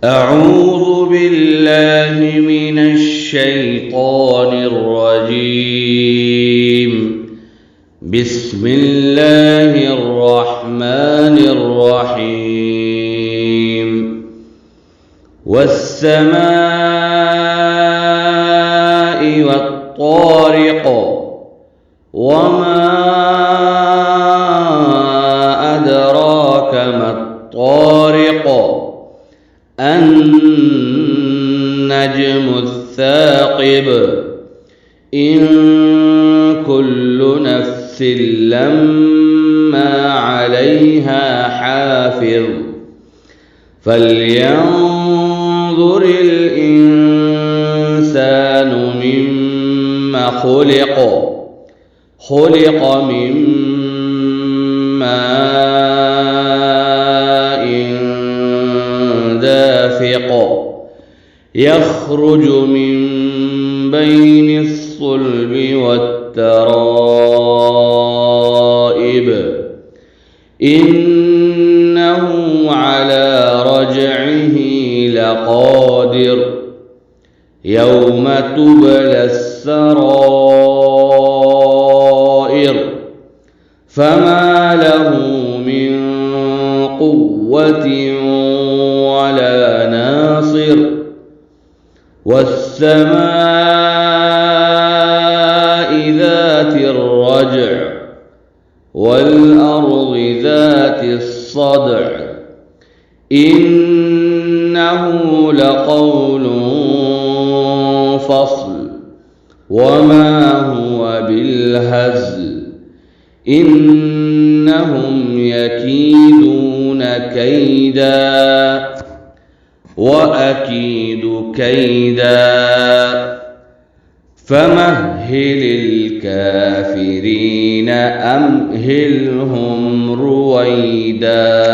أعوذ بالله من الشيطان الرجيم. بسم الله الرحمن الرحيم. والسماء والطارق وما أدراك ما الطارق النجم الثاقب. إن كل نفس لما عليها حافظ. فلينظر الإنسان مما خلق. خلق من ماء دافق يخرج من بين الصلب والترائب. إنه على رجعه لقادر. يوم تبلى السرائر. فما له من قوة ولا ناصر. والسماء ذات الرجع والأرض ذات الصدع. إنه لقول فصل وما هو بالهزل. إنهم يكيدون كيدا وأكيد كيدا. فمهل الكافرين أمهلهم رويدا.